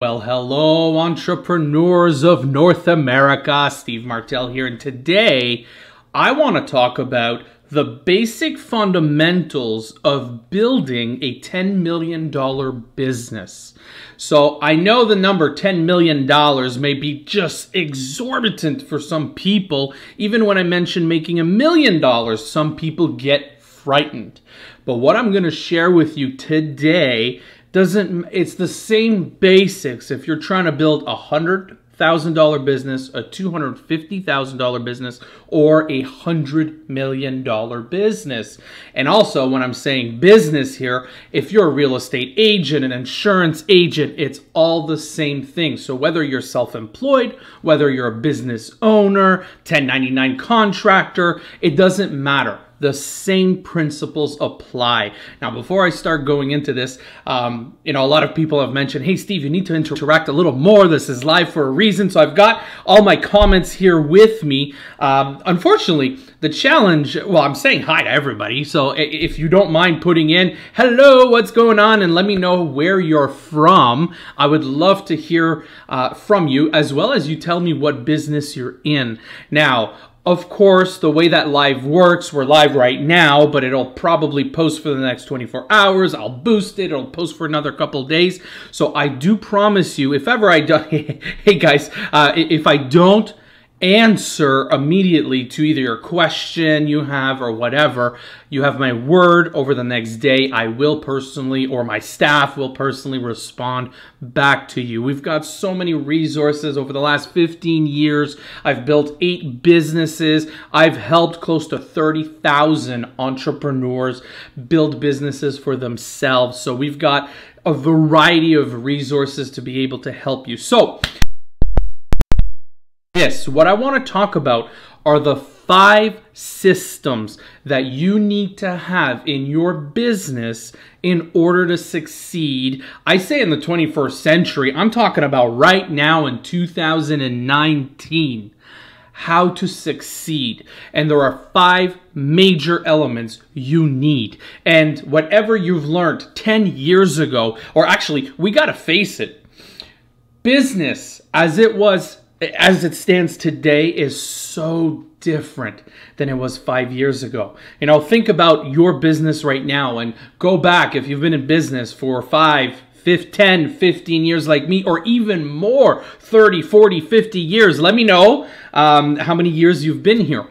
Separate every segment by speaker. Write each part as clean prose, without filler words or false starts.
Speaker 1: Well, hello, entrepreneurs of North America. Steve Martel here, and today I want to talk about the basic fundamentals of building a $10 million business. So I know the number $10 million may be just exorbitant for some people. Even when I mention making $1 million, some people get frightened. But what I'm going to share with you today it's the same basics. If you're trying to build a $100,000 business, a $250,000 business, or a $100 million business. And also, when I'm saying business here, if you're a real estate agent, an insurance agent, it's all the same thing. So whether you're self-employed, whether you're a business owner, 1099 contractor, it doesn't matter. The same principles apply. Now, before I start going into this, a lot of people have mentioned, hey, Steve, you need to interact a little more. This is live for a reason. So I've got all my comments here with me. Unfortunately, the challenge, well, I'm saying hi to everybody. So if you don't mind putting in, hello, what's going on? And let me know where you're from. I would love to hear from you, as well as you tell me what business you're in. Now, of course, the way that live works, we're live right now, but it'll probably post for the next 24 hours. I'll boost it. It'll post for another couple of days. So I do promise you, if ever I don't, hey guys, if I don't answer immediately to either your question you have or whatever, you have my word, over the next day I will personally, or my staff will personally respond back to you. We've got so many resources. Over the last 15 years, I've built 8 businesses. I've helped close to 30,000 entrepreneurs build businesses for themselves. So we've got a variety of resources to be able to help you. So what I want to talk about are the 5 systems that you need to have in your business in order to succeed. I say in the 21st century, I'm talking about right now in 2019, how to succeed. And there are 5 major elements you need. And whatever you've learned 10 years ago, or actually, we got to face it, business as it stands today is so different than it was 5 years ago. Think about your business right now and go back if you've been in business for 5, 10, 15 years like me, or even more, 30, 40, 50 years. Let me know how many years you've been here.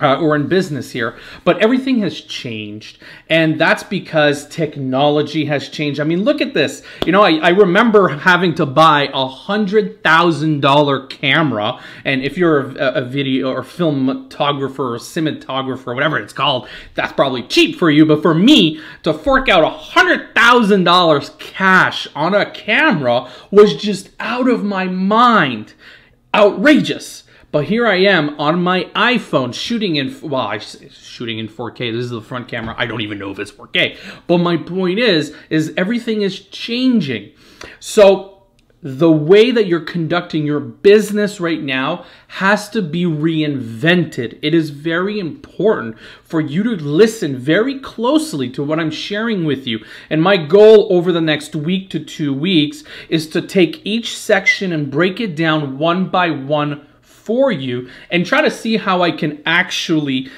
Speaker 1: Or in business here, but everything has changed, and that's because technology has changed. I mean, look at this. I remember having to buy a $100,000 camera, and if you're a video or filmographer or cinematographer, whatever it's called, that's probably cheap for you, but for me, to fork out $100,000 cash on a camera was just out of my mind. Outrageous. But here I am on my iPhone shooting in 4K. This is the front camera. I don't even know if it's 4K. But my point is everything is changing. So the way that you're conducting your business right now has to be reinvented. It is very important for you to listen very closely to what I'm sharing with you. And my goal over the next week to 2 weeks is to take each section and break it down one by one for you and try to see how I can actually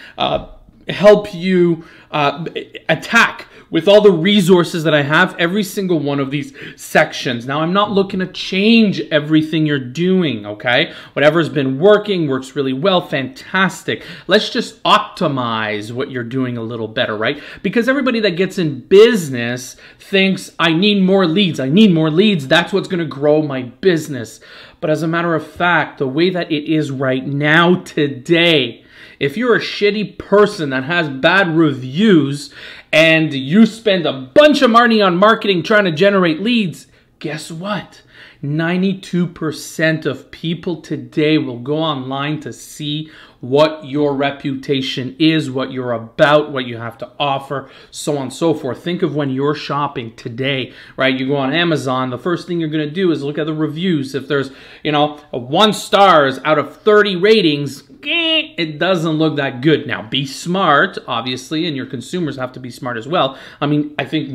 Speaker 1: help you attack with all the resources that I have every single one of these sections. Now, I'm not looking to change everything you're doing, okay? Whatever's been working, works really well, fantastic. Let's just optimize what you're doing a little better, right? Because everybody that gets in business thinks, I need more leads. I need more leads. That's what's gonna grow my business. But as a matter of fact, the way that it is right now today, if you're a shitty person that has bad reviews and you spend a bunch of money on marketing trying to generate leads, guess what? 92% of people today will go online to see what your reputation is, what you're about, what you have to offer, so on and so forth. Think of when you're shopping today, right? You go on Amazon, the first thing you're going to do is look at the reviews. If there's, you know, 1 stars out of 30 ratings, it doesn't look that good. Now, be smart, obviously, and your consumers have to be smart as well. I mean, I think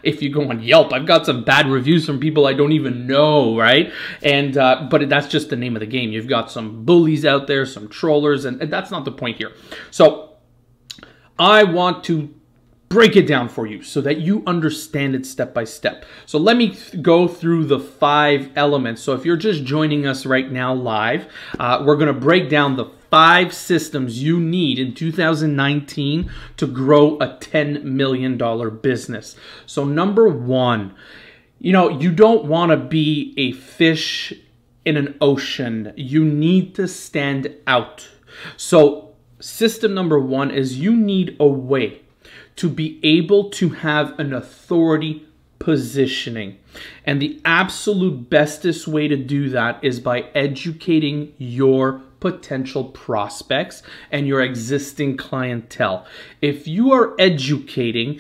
Speaker 1: if you go on Yelp, I've got some bad reviews from people I don't even know, right? And but that's just the name of the game. You've got some bullies out there, some trollers, and that's not the point here. So I want to break it down for you so that you understand it step by step. So let me go through the 5 elements. So if you're just joining us right now live, we're going to break down the 5 systems you need in 2019 to grow a $10 million business. So number 1, you know, you don't want to be a fish in an ocean. You need to stand out. So system number 1 is you need a way to be able to have an authority positioning. And the absolute bestest way to do that is by educating your potential prospects and your existing clientele. If you are educating,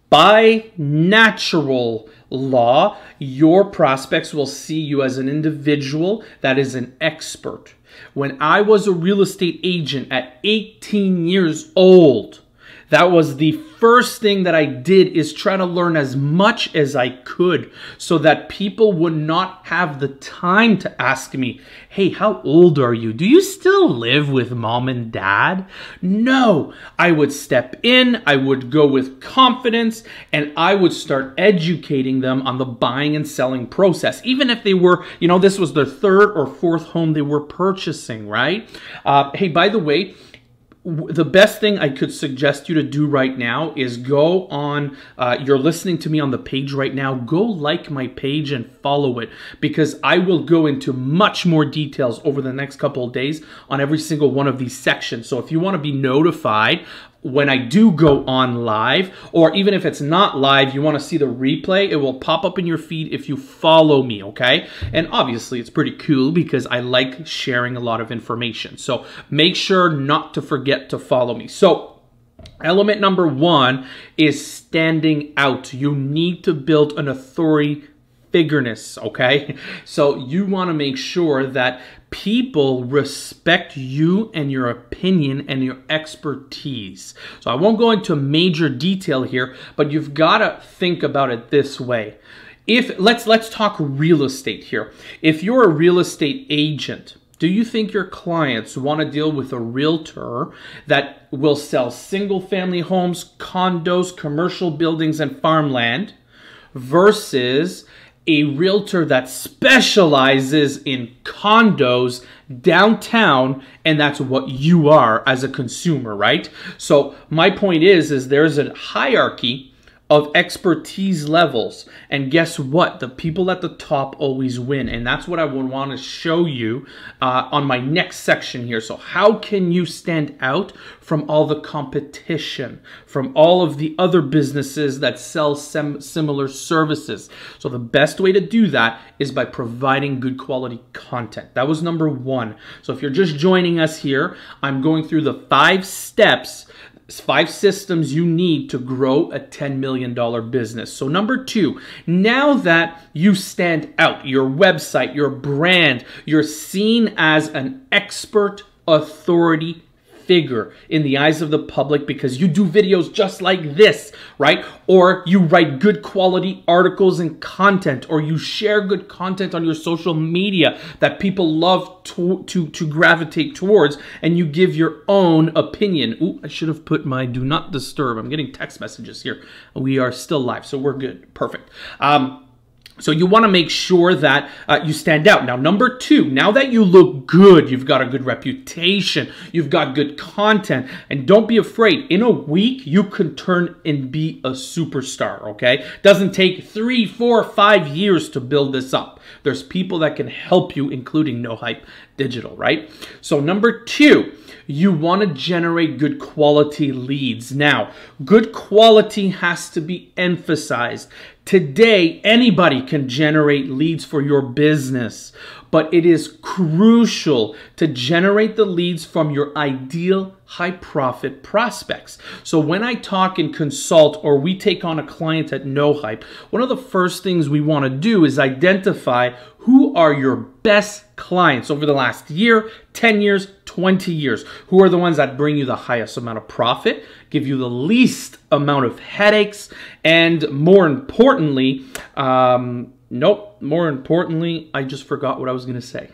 Speaker 1: by natural law, your prospects will see you as an individual that is an expert. When I was a real estate agent at 18 years old, that was the first thing that I did, is try to learn as much as I could so that people would not have the time to ask me, hey, how old are you? Do you still live with mom and dad? No, I would step in, I would go with confidence, and I would start educating them on the buying and selling process. Even if they were, you know, this was their 3rd or 4th home they were purchasing, right? Hey, by the way, the best thing I could suggest you to do right now is go on, you're listening to me on the page right now, go like my page and follow it, because I will go into much more details over the next couple of days on every single one of these sections. So if you want to be notified when I do go on live, or even if it's not live, you want to see the replay, it will pop up in your feed if you follow me, okay? And obviously it's pretty cool because I like sharing a lot of information. So make sure not to forget to follow me. So element number 1 is standing out. You need to build an authority figureness, okay? So you want to make sure that people respect you and your opinion and your expertise. So I won't go into major detail here, but you've got to think about it this way. Let's talk real estate here. If you're a real estate agent, do you think your clients want to deal with a realtor that will sell single-family homes, condos, commercial buildings, and farmland versus a realtor that specializes in condos downtown, and that's what you are as a consumer, right? So my point is there's a hierarchy of expertise levels, and guess what? The people at the top always win, and that's what I would want to show you on my next section here. So how can you stand out from all the competition, from all of the other businesses that sell similar services? So the best way to do that is by providing good quality content. That was number 1. So if you're just joining us here, I'm going through the 5 steps, 5 systems you need to grow a $10 million business. So number 2, now that you stand out, your website, your brand, you're seen as an expert authority figure in the eyes of the public because you do videos just like this, right? Or you write good quality articles and content, or you share good content on your social media that people love to gravitate towards, and you give your own opinion. Ooh, I should have put my do not disturb. I'm getting text messages here. We are still live, so we're good. Perfect. So you want to make sure that you stand out. Now, number 2, now that you look good, you've got a good reputation, you've got good content, and don't be afraid. In a week, you can turn and be a superstar, okay? Doesn't take 3, 4, 5 years to build this up. There's people that can help you, including No Hype Digital, right? So number 2, you want to generate good quality leads. Now, good quality has to be emphasized. Today, anybody can generate leads for your business, but it is crucial to generate the leads from your ideal high profit prospects. So when I talk and consult, or we take on a client at No Hype, one of the first things we want to do is identify who are your best clients over the last year, 10 years, 20 years. Who are the ones that bring you the highest amount of profit, give you the least amount of headaches, and more importantly, more importantly, I just forgot what I was going to say.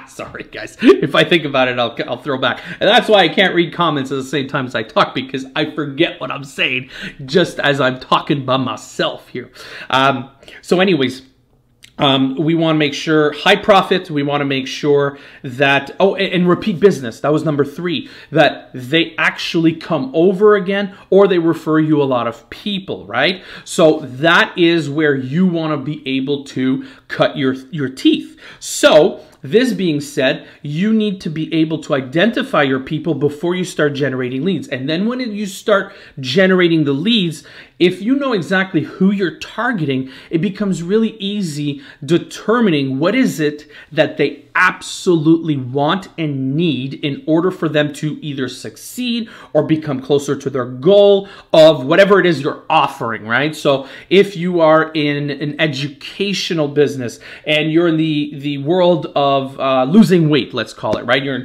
Speaker 1: Sorry, guys. If I think about it, I'll throw back. And that's why I can't read comments at the same time as I talk, because I forget what I'm saying just as I'm talking by myself here. So anyways, we want to make sure high profit. We want to make sure that, and repeat business. That was number 3, that they actually come over again, or they refer you a lot of people, right? So that is where you want to be able to cut your teeth. So this being said, you need to be able to identify your people before you start generating leads. And then when you start generating the leads, if you know exactly who you're targeting, it becomes really easy determining what is it that they absolutely want and need in order for them to either succeed or become closer to their goal of whatever it is you're offering, right? So if you are in an educational business and you're in the world of losing weight, let's call it, right? You're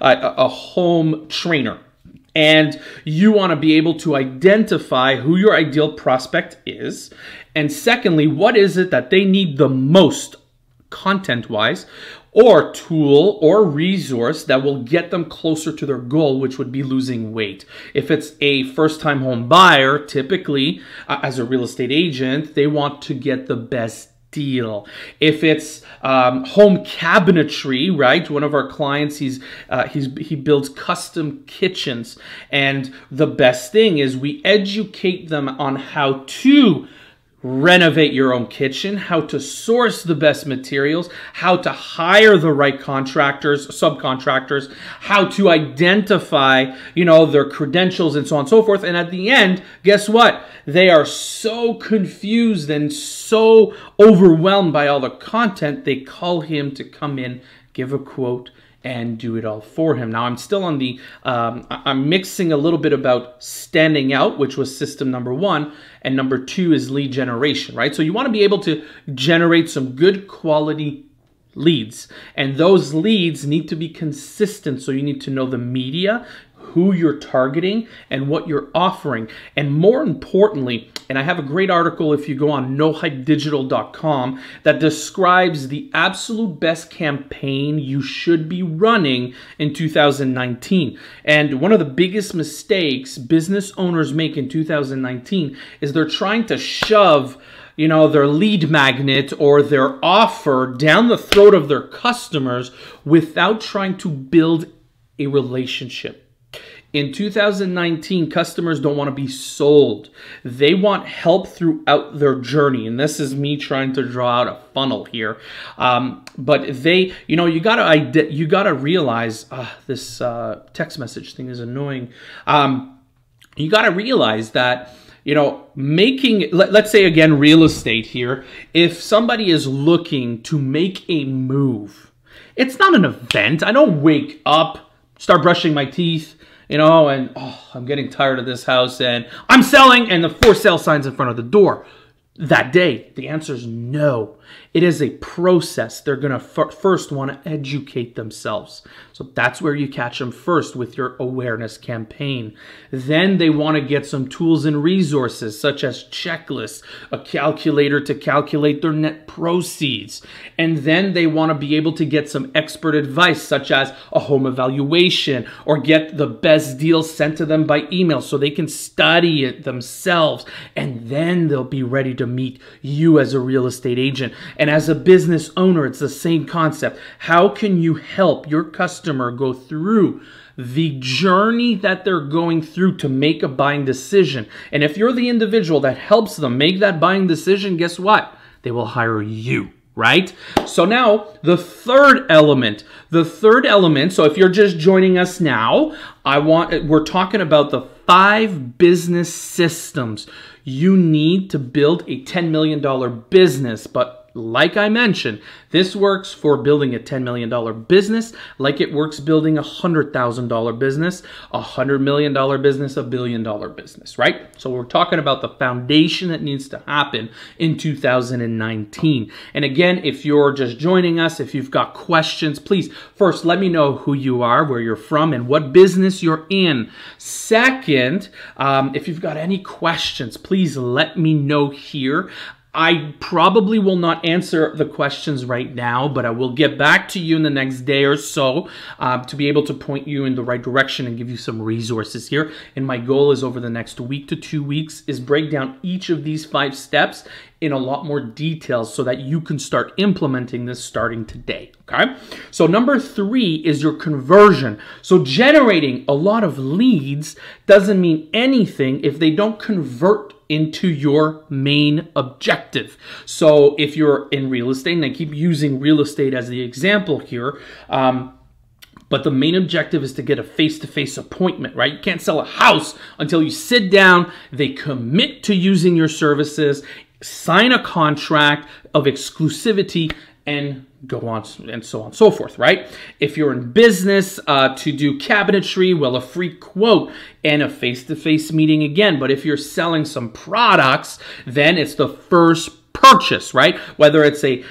Speaker 1: a home trainer, and you want to be able to identify who your ideal prospect is. And secondly, what is it that they need the most content-wise, or tool or resource that will get them closer to their goal, which would be losing weight. If it's a first-time home buyer, typically, as a real estate agent, they want to get the best deal. If it's home cabinetry, right? One of our clients, he builds custom kitchens, and the best thing is we educate them on how to renovate your own kitchen, how to source the best materials, how to hire the right contractors, subcontractors, how to identify, their credentials and so on and so forth. And at the end, guess what? They are so confused and so overwhelmed by all the content, they call him to come in, give a quote, and do it all for him. Now, I'm still on the, I'm mixing a little bit about standing out, which was system number 1, and number 2 is lead generation, right? So you want to be able to generate some good quality leads, and those leads need to be consistent. So you need to know the media, who you're targeting, and what you're offering. And more importantly, and I have a great article if you go on nohypedigital.com that describes the absolute best campaign you should be running in 2019. And one of the biggest mistakes business owners make in 2019 is they're trying to shove their lead magnet or their offer down the throat of their customers without trying to build a relationship. In 2019, customers don't want to be sold. They want help throughout their journey. And this is me trying to draw out a funnel here. But they, you gotta realize, this text message thing is annoying. You gotta realize that, let's say again, real estate here. If somebody is looking to make a move, it's not an event. I don't wake up, start brushing my teeth, and I'm getting tired of this house and I'm selling, and the for sale sign's in front of the door that day. The answer is no. It is a process. They're going to first want to educate themselves. So that's where you catch them first with your awareness campaign. Then they want to get some tools and resources such as checklists, a calculator to calculate their net proceeds. And then they want to be able to get some expert advice such as a home evaluation, or get the best deal sent to them by email so they can study it themselves. And then they'll be ready to meet you as a real estate agent. And as a business owner, it's the same concept. How can you help your customer go through the journey that they're going through to make a buying decision? And if you're the individual that helps them make that buying decision, guess what? They will hire you, right? So now the third element, so if you're just joining us now, we're talking about the 5 business systems you need to build a $10 million business. But like I mentioned, this works for building a $10 million business, like it works building a $100,000 business, a $100 million business, a $1 billion business, right? So we're talking about the foundation that needs to happen in 2019. And again, if you're just joining us, if you've got questions, please first let me know who you are, where you're from, and what business you're in. Second, if you've got any questions, please let me know here. I probably will not answer the questions right now, but I will get back to you in the next day or so to be able to point you in the right direction and give you some resources here. And my goal is over the next week to 2 weeks is break down each of these 5 steps in a lot more details so that you can start implementing this starting today, okay? So number 3 is your conversion. So generating a lot of leads doesn't mean anything if they don't convert into your main objective. So if you're in real estate, and I keep using real estate as the example here, but the main objective is to get a face-to-face appointment, right? You can't sell a house until you sit down, they commit to using your services, sign a contract of exclusivity, and go on and so on and so forth, right? If you're in business to do cabinetry, well, a free quote and a face-to-face meeting again. But if you're selling some products, then it's the first purchase, right? Whether it's a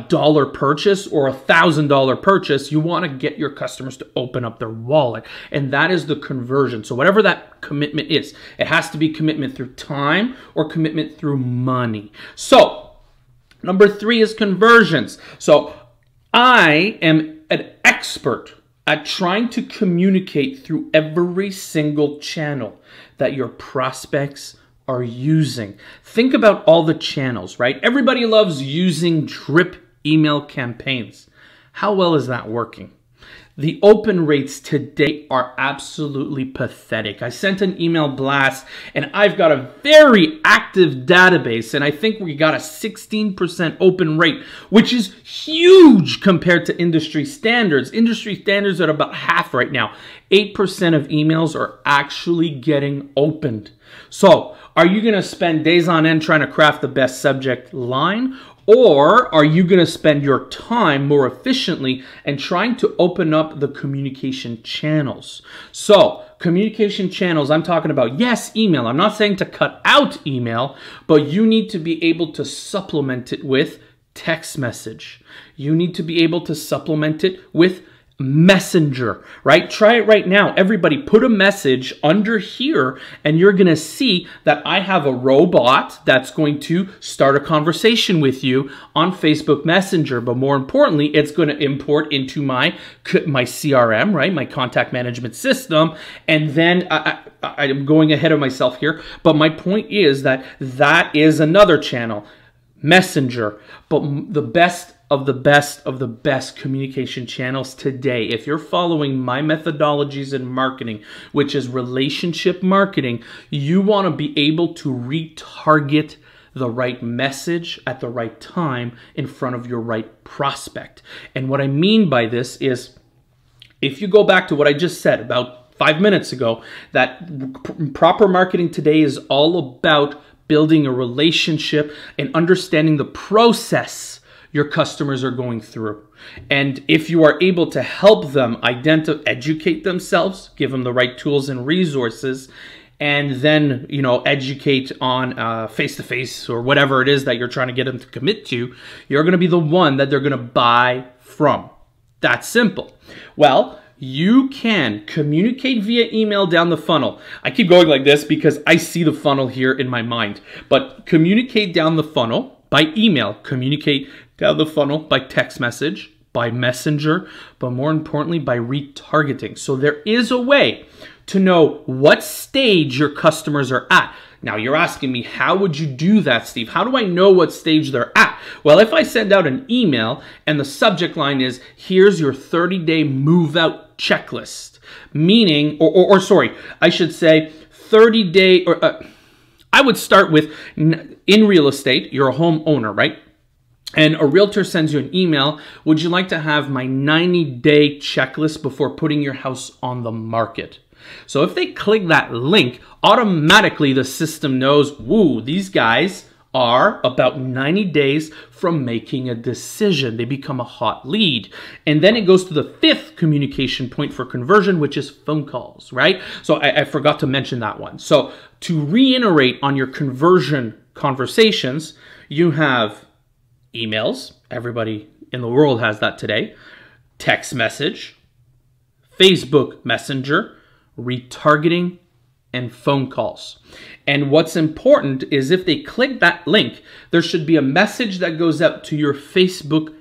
Speaker 1: dollar purchase or $1,000 purchase, you want to get your customers to open up their wallet. And that is the conversion. So whatever that commitment is, it has to be commitment through time or commitment through money. So number 3 is conversions. So I am an expert at trying to communicate through every single channel that your prospects are using. Think about all the channels, right? Everybody loves using drip email campaigns. How well is that working? The open rates today are absolutely pathetic. I sent an email blast and I've got a very active database and I think we got a 16% open rate, which is huge compared to industry standards. Industry standards are about half right now. 8% of emails are actually getting opened. So are you going to spend days on end trying to craft the best subject line? Or are you going to spend your time more efficiently and trying to open up the communication channels? So communication channels, I'm talking about, yes, email. I'm not saying to cut out email, but you need to be able to supplement it with text message. You need to be able to supplement it with Messenger, right? Try it right now. Everybody put a message under here and you're going to see that I have a robot that's going to start a conversation with you on Facebook Messenger. But more importantly, it's going to import into my CRM, right? My contact management system. And then I'm going ahead of myself here. But my point is that that is another channel, Messenger. But the best of the best communication channels today, if you're following my methodologies in marketing, which is relationship marketing, you want to be able to retarget the right message at the right time in front of your right prospect. And what I mean by this is, if you go back to what I just said about 5 minutes ago, that proper marketing today is all about building a relationship and understanding the process your customers are going through. And if you are able to help them educate themselves, give them the right tools and resources, and then, educate on face-to-face or whatever it is that you're trying to get them to commit to, you're going to be the one that they're going to buy from. That's simple. Well, you can communicate via email down the funnel. I keep going like this because I see the funnel here in my mind. But communicate down the funnel by email, communicate down the funnel by text message, by Messenger, but more importantly, by retargeting. So there is a way to know what stage your customers are at. Now you're asking me, how would you do that, Steve? How do I know what stage they're at? Well, if I send out an email and the subject line is, here's your 30-day move out checklist, meaning, sorry, I should say 30-day, I would start with, in real estate, you're a homeowner, right? And a realtor sends you an email, would you like to have my 90-day checklist before putting your house on the market? So if they click that link, automatically the system knows, woo, these guys are about 90 days from making a decision. They become a hot lead. And then it goes to the fifth communication point for conversion, which is phone calls, right? So I forgot to mention that one. So to reiterate on your conversion conversations, you have emails. Everybody in the world has that today. Text message, Facebook Messenger, retargeting, and phone calls. And what's important is if they click that link, there should be a message that goes out to your Facebook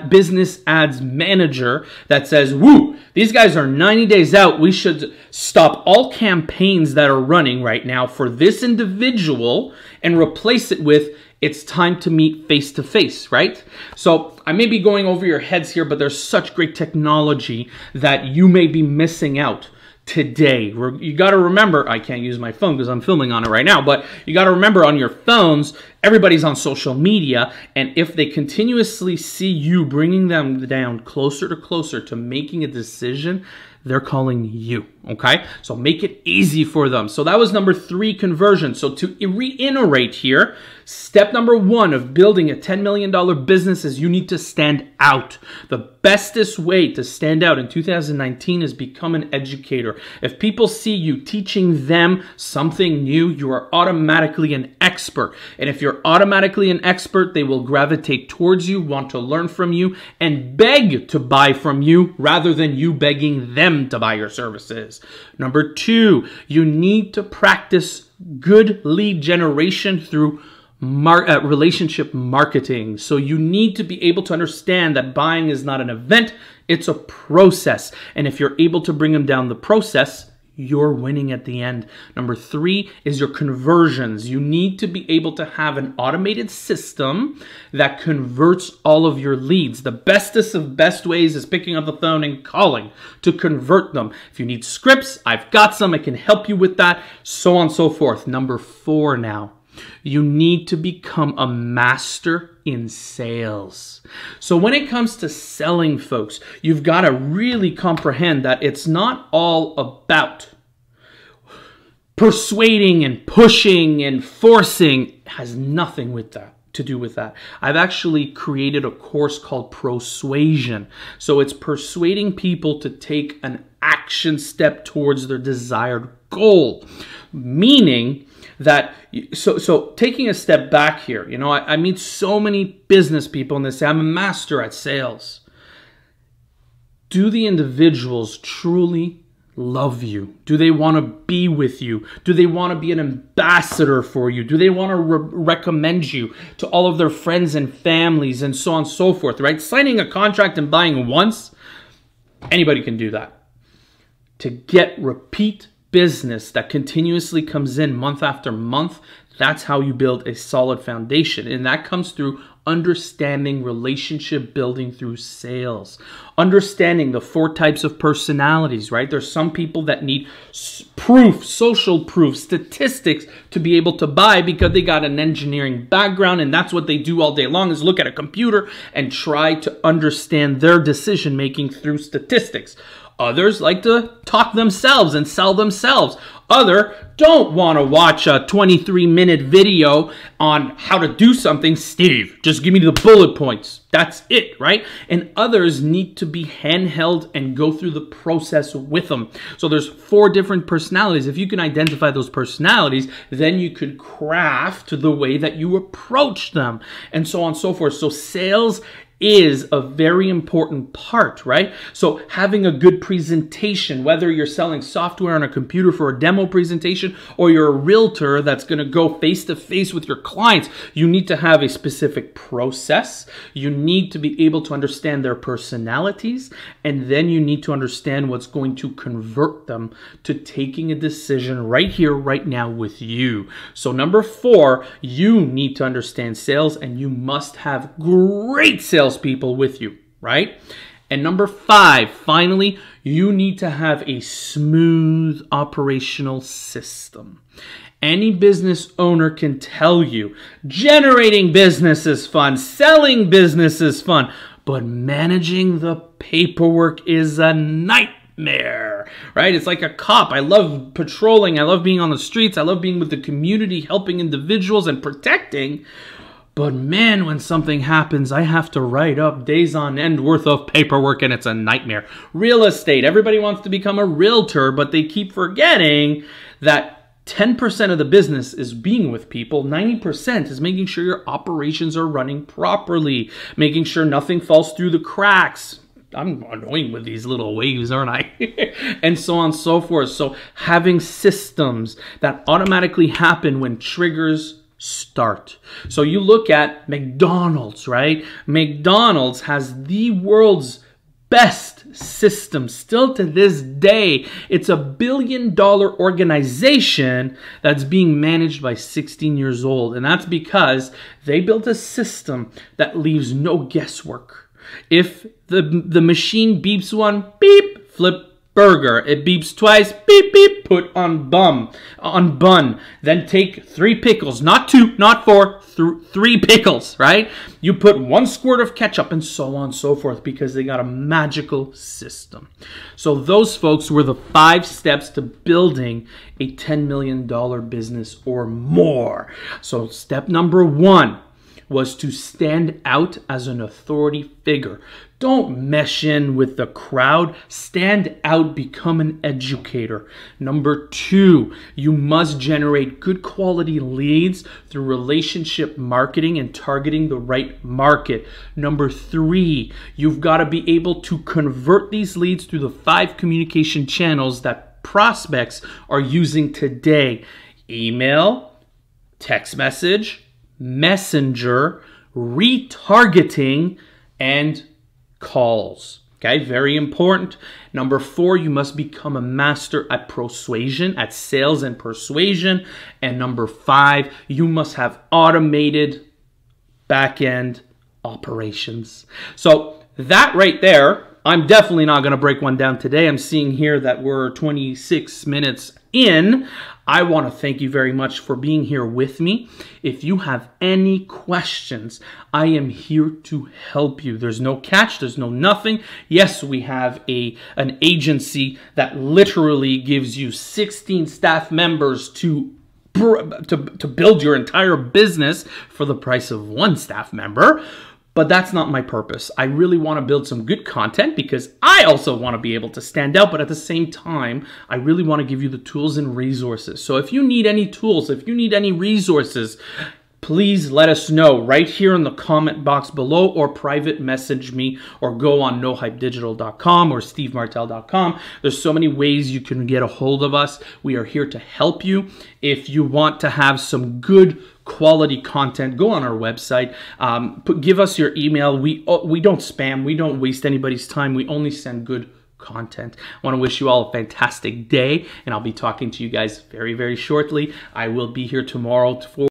Speaker 1: business ads manager that says, woo, these guys are 90 days out. We should stop all campaigns that are running right now for this individual and replace it with, it's time to meet face to face, right? So I may be going over your heads here, but there's such great technology that you may be missing out today. You got to remember, I can't use my phone because I'm filming on it right now, but you got to remember on your phones, everybody's on social media, and if they continuously see you bringing them down closer to making a decision, they're calling you, okay? So make it easy for them. So that was number 3, conversion. So to reiterate here, step number 1 of building a $10 million business is you need to stand out. The bestest way to stand out in 2019 is become an educator. If people see you teaching them something new, you are automatically an expert. And if you're automatically an expert, they will gravitate towards you, want to learn from you, and beg to buy from you rather than you begging them to buy your services. Number 2, you need to practice good lead generation through relationship marketing. So you need to be able to understand that buying is not an event, it's a process. And if you're able to bring them down the process, you're winning at the end. Number 3 is your conversions. You need to be able to have an automated system that converts all of your leads. The bestest of best ways is picking up the phone and calling to convert them. If you need scripts, I've got some. I can help you with that, so on and so forth. Number 4 now. You need to become a master in sales. So when it comes to selling, folks, you've got to really comprehend that it's not all about persuading and pushing and forcing. It has nothing with that to do with that. I've actually created a course called Persuasion. So it's persuading people to take an action step towards their desired goal. Meaning that, so taking a step back here, you know, I meet so many business people and they say, I'm a master at sales. Do the individuals truly love you? Do they want to be with you? Do they want to be an ambassador for you? Do they want to recommend you to all of their friends and families and so on and so forth, right? Signing a contract and buying once, anybody can do that. To get repeat business that continuously comes in month after month, that's how you build a solid foundation. And that comes through understanding relationship building through sales. Understanding the 4 types of personalities, right? There's some people that need proof, social proof, statistics to be able to buy because they got an engineering background and that's what they do all day long is look at a computer and try to understand their decision making through statistics. Others like to talk themselves and sell themselves. Others don't want to watch a 23-minute video on how to do something. Steve, just give me the bullet points. That's it, right? And others need to be handheld and go through the process with them. So there's 4 different personalities. If you can identify those personalities, then you could craft the way that you approach them and so on and so forth. So sales is a very important part, right? So having a good presentation, whether you're selling software on a computer for a demo presentation or you're a realtor that's going to go face to face with your clients, you need to have a specific process. You need to be able to understand their personalities, and then you need to understand what's going to convert them to taking a decision right here, right now with you. So number 4, you need to understand sales, and you must have great salespeople with you, right? And number 5, finally, you need to have a smooth operational system. Any business owner can tell you generating business is fun, selling business is fun, but managing the paperwork is a nightmare. right? It's like a cop. I love patrolling. I love being on the streets. I love being with the community, helping individuals and protecting. But man, when something happens, I have to write up days on end worth of paperwork, and it's a nightmare. Real estate. Everybody wants to become a realtor, but they keep forgetting that 10% of the business is being with people. 90% is making sure your operations are running properly, making sure nothing falls through the cracks. I'm annoying with these little waves, aren't I? And so on and so forth. So having systems that automatically happen when triggers start. So you look at McDonald's, right? McDonald's has the world's best system still to this day. It's a $1 billion organization that's being managed by 16 years old. And that's because they built a system that leaves no guesswork. If the machine beeps one, beep, flip burger. It beeps twice, beep, beep, put on bun. Then take 3 pickles, not 2, not 4, 3 pickles, right? You put 1 squirt of ketchup and so on and so forth because they got a magical system. So those folks were the 5 steps to building a $10 million business or more. So step number 1 was to stand out as an authority figure. Don't mesh in with the crowd. Stand out, become an educator. Number 2, you must generate good quality leads through relationship marketing and targeting the right market. Number 3, you've got to be able to convert these leads through the 5 communication channels that prospects are using today. Email, text message, messenger, retargeting, and calls. Okay, very important. Number 4, you must become a master at persuasion, at sales and persuasion. And number 5, you must have automated back-end operations. So that right there, I'm definitely not going to break one down today. I'm seeing here that we're 26 minutes in. I want to thank you very much for being here with me. If you have any questions, I am here to help you. There's no catch, there's no nothing. Yes, we have an agency that literally gives you 16 staff members to build your entire business for the price of 1 staff member. But that's not my purpose. I really want to build some good content because I also want to be able to stand out, but at the same time, I really want to give you the tools and resources. So if you need any tools, if you need any resources, please let us know right here in the comment box below, or private message me, or go on nohypedigital.com or stevemartel.com. There's so many ways you can get a hold of us. We are here to help you. If you want to have some good quality content, go on our website, give us your email. We don't spam, we don't waste anybody's time. We only send good content. I want to wish you all a fantastic day, and I'll be talking to you guys very, very shortly. I will be here tomorrow for